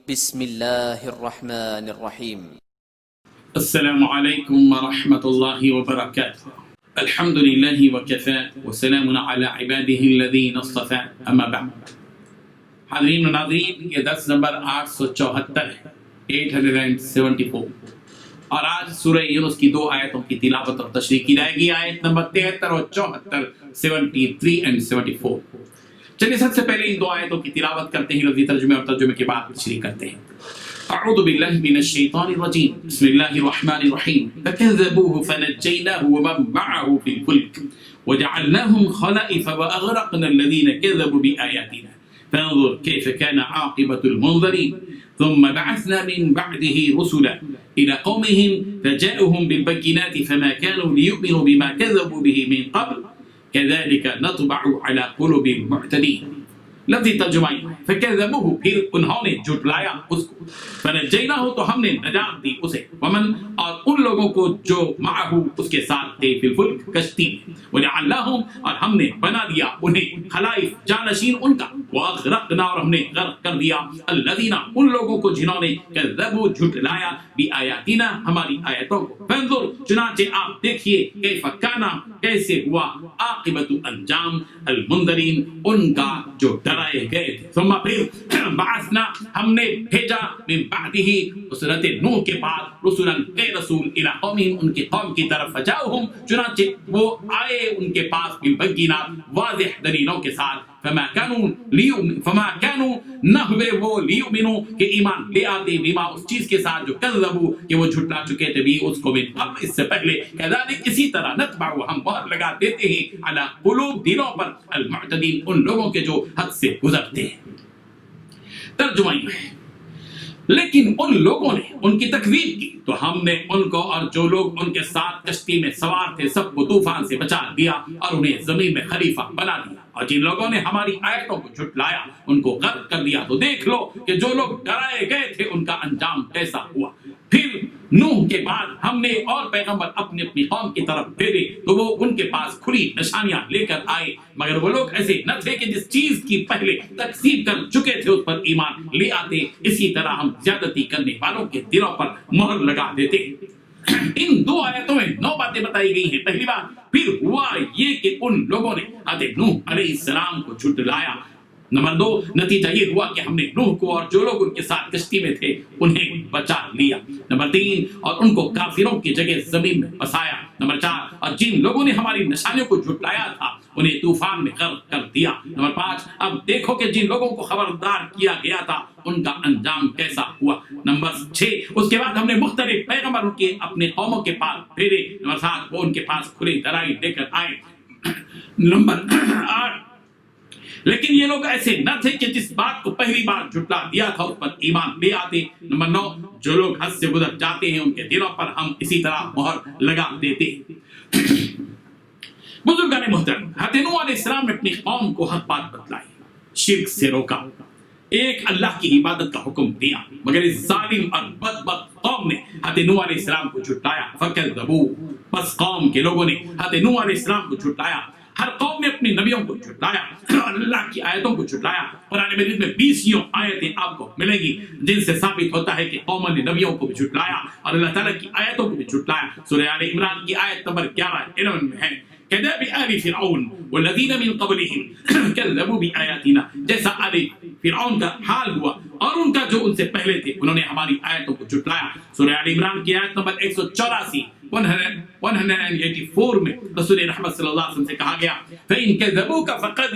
بسم الله الرحمن الرحيم. السلام عليكم ورحمة الله وبركاته. الحمد لله وكفى وسلام على عباده الذين اصطفى اما بعد. حاضرین و ناظرین، یہ درس نمبر 874 ہے، 874، اور آج سورہ یونس کی 2 آیتوں کی تلاوت اور تشریح کی جائے گی، آیت نمبر 73 اور 74، 73 and 74۔ چلیے سب سے پہلے ان 2 آیتوں کی تلاوت کرتے ہیں، لفظی ترجمے اور ترجمے کے بعد تشریح کرتے ہیں۔ اعوذ باللہ من الشیطان الرجیم، بسم اللہ الرحمن الرحیم۔ فکذبوہ فنجیناہ ومن معہ فی الفلک وجعلناہم خلائف واغرقنا الذین کذبوا بآیاتنا فانظر کیف کان عاقبۃ المنظرین۔ ثم بعثنا من بعده رسلا إلى قومهم فجاءوهم بالبينات فما كانوا ليؤمنوا بما كذبوا به من قبل كذلك نطبع على قلوب المعتدين۔ لفظی ترجمہ ہے فکذبوہ، پھر انہوں نے جھٹلایا اس کو، فنجیناہ، تو ہم نے نجات دی اسے، ومن، اور ان لوگوں کو جو معہ اس کے ساتھ تھے، فی الفلک، کشتی میں، وجعلناہم، اور ہم نے بنا دیا انہیں خلائف، جانشین ان کا، واغرقنا، اور ہم نے غرق کر دیا الذین، ان لوگوں کو جنہوں نے کذبوا، جھٹلایا، بآیاتنا، ہماری آیتوں کو۔ فانظر، چنانچہ آپ دیکھیے، کیف کان، کیسے ہوا، عاقبۃ، انجام، المنذرین، ان کا جو ڈرائے گئے تھے۔ ثم، پھر، بعثنا، ہم نے بھیجا، من بعدہ، حضرت نوح کے بعد، رسولا، اے رسول، الی قومہم، ان کی قوم کی طرف، فجاؤہم، چنانچہ وہ آئے ان کے پاس، بالبینات، واضح دلیلوں کے ساتھ، فما كانوا، نہ ہوئے وہ، لیؤمنوا، کہ ایمان لے آتے، بما، اس چیز کے ساتھ جو کذبوا، کہ وہ جھٹلا چکے تھے، بھی اس کو، من قبل، اس سے پہلے، کذالک، اسی طرح، نتبع، ہم مہر لگا دیتے ہیں، علی قلوب، دلوں پر، المعتدین، ان لوگوں کے جو حد سے گزرتے ہیں۔ ترجمہ ہے، لیکن ان لوگوں نے ان کی تکذیب کی تو ہم نے ان کو اور جو لوگ ان کے ساتھ کشتی میں سوار تھے سب کو طوفان سے بچا دیا اور انہیں زمین میں خلیفہ بنا دیا، اور جن لوگوں نے ہماری آیتوں کو جھٹلایا ان کو غرق کر دیا۔ تو دیکھ لو کہ جو لوگ ڈرائے گئے تھے ان کا انجام کیسا ہوا۔ پھر نوح کے بعد ہم نے اور پیغمبر اپنی اپنی قوم کی طرف بھیجے تو وہ ان کے پاس کھلی نشانیاں لے کر آئے، مگر وہ لوگ ایسے نہ تھے کہ جس چیز کی پہلے تکذیب کر چکے تھے اس پر ایمان لے آتے، اسی طرح ہم زیادتی کرنے والوں کے دلوں پر مہر لگا دیتے۔ ان 2 آیتوں میں 9 باتیں بتائی گئی ہیں۔ پہلی بات، پھر ہوا یہ کہ ان لوگوں نے حضرت نوح علیہ السلام کو جھٹلایا۔ نمبر 2، نتیجہ یہ ہوا کہ ہم نے نوح کو اور جو لوگ ان کے ساتھ کشتی میں تھے انہیں بچا لیا۔ نمبر 3، اور ان کو کافروں کی جگہ زمین میں بسایا۔ نمبر 4، اور جن لوگوں نے ہماری نشانیوں کو جھٹلایا تھا انہیں طوفان میں غرق کر دیا۔ نمبر 5، اب دیکھو کہ جن لوگوں کو خبردار کیا گیا تھا ان کا انجام کیسا ہوا۔ نمبر 6، اس کے بعد ہم نے مختلف پیغمبر ان کے اپنے قوموں کے پاس بھیجے۔ نمبر 7، وہ ان کے پاس کھلی دلائی لے کر آئے۔ نمبر 8، لیکن یہ لوگ ایسے نہ تھے کہ جس بات کو پہلی بار جھٹلا دیا تھا اس پر ایمان لے آتے۔ نمبر 9، جو لوگ حد سے گزر جاتے ہیں ان کے دلوں پر ہم اسی طرح مہر لگا دیتے۔ بزرگان محترم، حضرت نوح علیہ السلام نے اپنی قوم کو حق بات بتلائی، شرک سے روکا، ایک اللہ کی عبادت کا حکم دیا، مگر اس ظالم اور بدبخت قوم نے حضرت نوح علیہ السلام کو جھٹلایا۔ فکذبوہ، بس قوم کے لوگوں نے حضرت نوح علیہ السلام کو جھٹلایا۔ ہر قوم نے اپنے نبیوں کو جھٹلایا اور اللہ کی آیتوں کو جھٹلایا۔ قرآن مجید میں 20 آیتیں آپ کو ملیں گی جن سے ثابت ہوتا ہے کہ قوموں نے نبیوں کو بھی جھٹلایا اور اللہ تعالیٰ کی آیتوں کو بھی جھٹلایا۔ سورہ آل عمران کی آیت نمبر 11 میں ہے، كداب آل فرعون والذین من قبلهم كذبوا بآیاتنا، جیسا آل فرعون کا حال ہوا اور ان کا جو ان سے پہلے تھے انہوں نے ہماری آیتوں کو جھٹلایا۔ سورہ آل عمران کی آیت نمبر 184 184 میں رسول رحمت صلی اللہ علیہ وسلم سے کہا گیا، فَإِن كَذَّبُوكَ فَقَدْ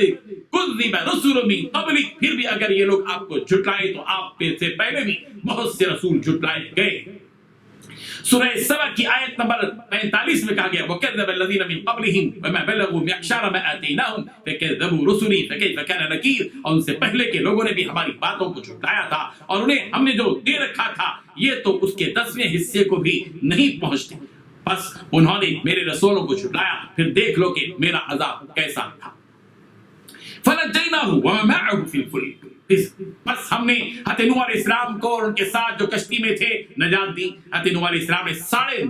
كُذِّبَ رُسُلٌ مِّن قَبْلِكَ، پھر بھی اگر یہ لوگ آپ کو جھٹلائے تو آپ سے پہلے بھی بہت سے رسول جھٹلائے گئے۔ سورہ سبا کی آیت نمبر 45 میں کہا گیا، وَكَذَّبَ الَّذِينَ مِن قَبْلِهِمْ وَمَا بَلَغُوا مِعْشَارَ مَا آتَيْنَاهُمْ فَكَذَّبُوا رُسُلِي فَكَيْفَ كَانَ نَكِيرِ، اور ان سے پہلے کے لوگوں نے بھی ہماری باتوں کو جھٹلایا تھا اور انہیں ہم نے جو دے رکھا تھا یہ تو اس کے 10ویں حصے کو بھی نہیں پہنچتے، بس انہوں نے میرے رسولوں کو جھٹلایا، پھر دیکھ لو کہ میرا عذاب کیسا تھا۔ فَنَجَّيْنَاهُ وَمَا مَعَهُ فِي الْفُلْكِ، بس ہم نے حضرت نوح علیہ السلام کو اور ان کے ساتھ جو کشتی میں تھے نجات دی۔ حضرت نوح علیہ السلام نے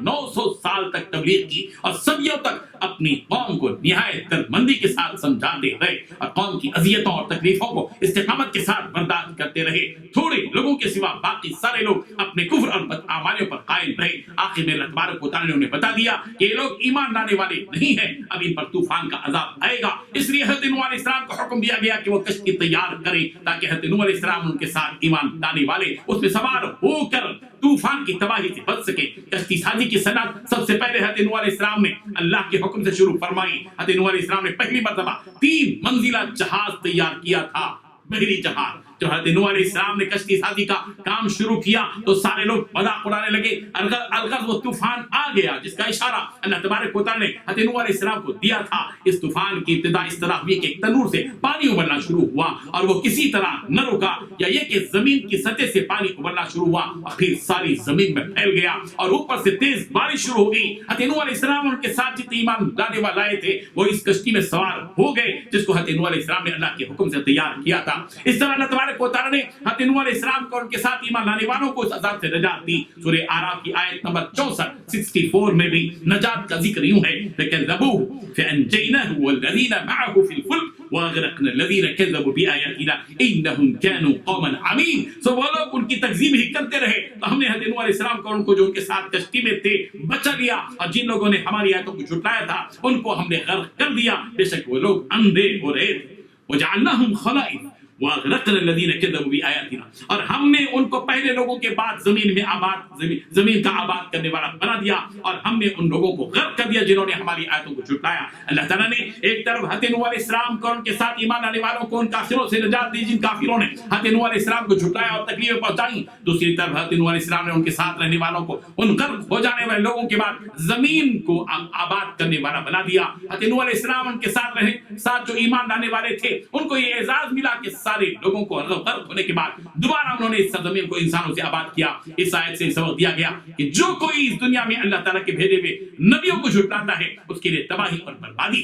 950 سال تک تبلیغ کی اور صدیوں تک اپنی قوم کو نہایت دردمندی کے ساتھ سمجھاتے رہے اور قوم کی اذیتوں اور تکلیفوں کو استقامت کے ساتھ برداشت کرتے رہے. تھوڑے لوگوں کے سوا باقی سارے لوگ اپنے کفر اور بدعمالیوں پر قائم رہے. آخر میں اللہ تبارک و تعالیٰ نے انہیں بتا دیا کہ یہ لوگ ایمان لانے والے نہیں ہیں, اب ان پر طوفان کا عذاب آئے گا. اس لیے حضرت نوح علیہ السلام کو حکم دیا گیا کہ وہ کشتی تیار کریں تاکہ حضرت نوح علیہ السلام ان کے ساتھ ایمان لانے والے اس میں سوار ہو کر طوفان کی تباہی سے بچ سکے. کشتی سازی کی صنعت سب سے پہلے حضرت نوح علیہ السلام نے اللہ کے حکم سے شروع فرمائی. حضرت نوح علیہ السلام نے پہلی مرتبہ 3 منزلہ جہاز تیار کیا تھا, بحری جہاز. جب حضرت نوح علیہ السلام نے کشتی سازی کا کام شروع کیا تو سارے لوگ مذاق اڑانے لگے. الغرق وہ طوفان آ گیا جس کا اشارہ اللہ تبارک و تعالیٰ نے حضرت نوح علیہ السلام کو دیا تھا. اس طوفان کی ابتدا اس طرح ہوئی کہ ایک تنور سے پانی ابلنا شروع ہوا اور وہ کسی طرح نہ رکا, یا یہ کہ زمین کی سطح سے پانی ابلنا شروع ہوا اور پھر ساری زمین میں پھیل گیا اور اوپر سے تیز بارش شروع ہو گئی. حضرت نوح علیہ السلام ان کے ساتھ جتنے ایمان لانے والے آئے تھے وہ اس کشتی میں سوار ہو گئے جس کو حضرت نوح علیہ السلام نے اللہ کے حکم سے تیار کیا تھا. اس طرح اللہ تبارک و تعالیٰ نے حضرت نوح علیہ السلام کو ان کے ساتھ ایمان لانے والوں کو اس عذاب سے نجات دی. سورہ اعراف کی آیت نمبر 64 میں بھی نجات کا ذکر یوں ہے فَكَذَّبُوهُ فَأَنْجَيْنَاهُ وَالَّذِينَ مَعَهُ فِي الْفُلْكِ وَأَغْرَقْنَا الَّذِينَ كَذَّبُوا بِآيَاتِنَا إِنَّهُمْ كَانُوا قَوْمًا عَمِينَ. سو وہ لوگ ان کی تکذیب ہی کرتے رہے تو ہم نے حضرت نوح علیہ السلام کو ان کو جو ان کے ساتھ کشتی میں تھے بچا لیا, اور جن لوگوں نے ہماری آیتوں کو جھٹلایا تھا ان کو ہم نے غرق کر دیا. بے شک وہ لوگ اندھے ہو رہے تھے. وَجَعَلْنَاهُمْ خَلَائِفَ وَأَغْرَقْنَا الَّذِينَ كَذَّبُوا بِآيَاتِنَا, اور ہم نے ان کو پہلے لوگوں کے بعد زمین کا آباد کرنے والا بنا دیا اور ہم نے ان لوگوں کو غرق کر دیا جنہوں نے ہماری آیتوں کو جھٹلایا. اللہ تعالیٰ نے ایک طرف حضرت نوح علیہ السلام کو ان کے ساتھ ایمان لانے والوں کو ان کافروں سے نجات دی جن کافروں نے حضرت نوح علیہ السلام کو جھٹلایا اور تکلیفیں پہنچائیں. دوسری طرف حضرت نوح علیہ السلام نے ان کے ساتھ رہنے والوں کو ان غرق ہو جانے والے لوگوں کے بعد زمین کو آباد کرنے والا بنا دیا. حضرت نوح علیہ السلام ان کے ساتھ جو ایمان لانے والے تھے ان کو یہ اعزاز ملا کہ سارے لوگوں کو غرق ہونے کے بعد دوبارہ انہوں نے اس سرزمین کو انسانوں سے آباد کیا. اس آیت سے سبق دیا گیا کہ جو کوئی اس دنیا میں اللہ تعالیٰ کے بھیجے ہوئے نبیوں کو جھٹلاتا ہے اس کے لیے تباہی اور بربادی.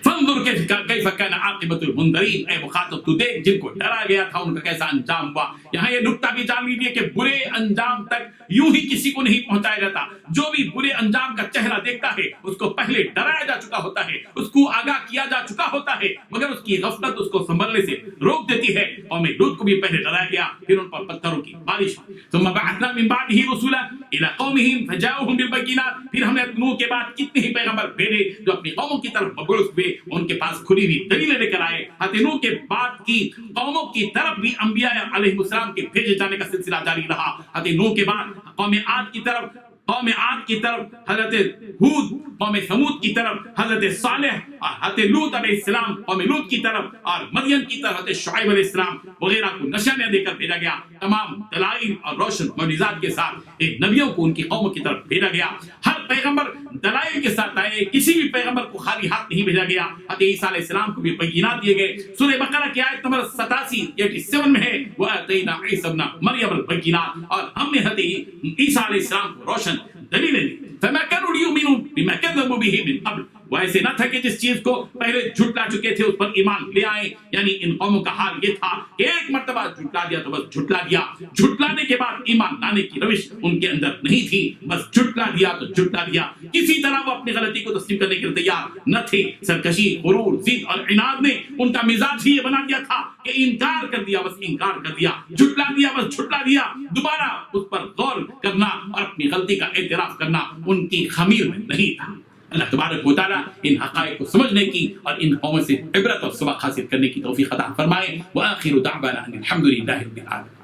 فانظر کیف کان عاقبۃ المنذرین, اے مخاطب تو دیکھ جن کو ڈرایا گیا تھا ان کا کیسا انجام ہوا. یہاں یہ نکتہ بھی جان لیجیے کہ برے انجام تک یوں ہی کسی کو نہیں پہنچایا جاتا. جو بھی برے انجام کا چہرہ دیکھتا ہے اس کو پہلے ڈرایا جا چکا ہوتا ہے, اس کو آگاہ کیا جا چکا ہوتا ہے, مگر اس کی غفلت اس کو سنبھلنے سے روک دیتی ہے. قوم لوط کو بھی پہلے ڈرایا گیا, پھر ان پر پتھروں کی بارش. ثم بعثنا من بعده رسلا الى قومهم فجاءوهم بالبينات, پھر ہم نے نوح کے بعد کتنے ہی پیغمبر بھیجے جو اپنی قوموں کی طرف مبعوث ہوئے, ان کے پاس کھلی ہوئی دلیلیں لے کر آئے. حضرت نوح کے بعد کی قوموں کی طرف بھی انبیاء علیہ السلام کے بھیجے جانے کا سلسلہ جاری رہا. حضرت نوح کے بعد قوم عاد کی طرف حضرت ہود, قوم ثمود کی طرف حضرت صالح, اور حضرت لوط علیہ السلام قوم لوط کی طرف, اور مدین کی طرف حضرت شعیب علیہ السلام وغیرہ کو نشانیاں دے کر بھیجا گیا. تمام دلائل اور روشن معجزات کے ساتھ ایک نبیوں کو ان کی قوموں کی طرف بھیجا گیا. ہر پیغمبر دلائل کے ساتھ آئے, کسی بھی پیغمبر کو خالی ہاتھ نہیں بھیجا گیا. حضرت عیسیٰ علیہ السلام کو بھی بینات دیے گئے. سورہ بقرہ کی آیت نمبر 87 میں ہے وَآتَيْنَا عِيسَى ابْنَ مَرْيَمَ الْبَيِّنَاتِ, اور ہم نے حضرت عیسیٰ علیہ السلام کو روشن دلیلیں دی. فَمَا كَانُوا لِيُؤْمِنُوا بِمَا كَذَّبُوا بِهِ مِنْ قَبْلُ, وہ ایسے نہ تھا کہ جس چیز کو پہلے جھٹلا چکے تھے اس پر ایمان لے آئیں. یعنی ان قوموں کا حال یہ تھا کہ ایک مرتبہ جھٹلا دیا تو بس جھٹلا دیا, جھٹلانے کے بعد ایمان لانے کی روش ان کے اندر نہیں تھی. بس جھٹلا دیا تو جھٹلا دیا, کسی طرح وہ اپنی غلطی کو تسلیم کرنے کے لیے تیار نہ تھے. سرکشی, غرور, ضد اور عناد نے ان کا مزاج ہی یہ بنا دیا تھا کہ انکار کر دیا, بس انکار کر دیا, جھٹلا دیا, بس جھٹلا دیا. دوبارہ اس پر غور کرنا اور اپنی غلطی کا اعتراف کرنا ان کی خمیر میں نہیں تھا. اللہ تبارک و تعالیٰ ان حقائق کو سمجھنے کی اور ان قوموں سے عبرت اور سبق حاصل کرنے کی توفیق عطا فرمائے. وآخر دعوانا ان الحمد للہ رب العالمین.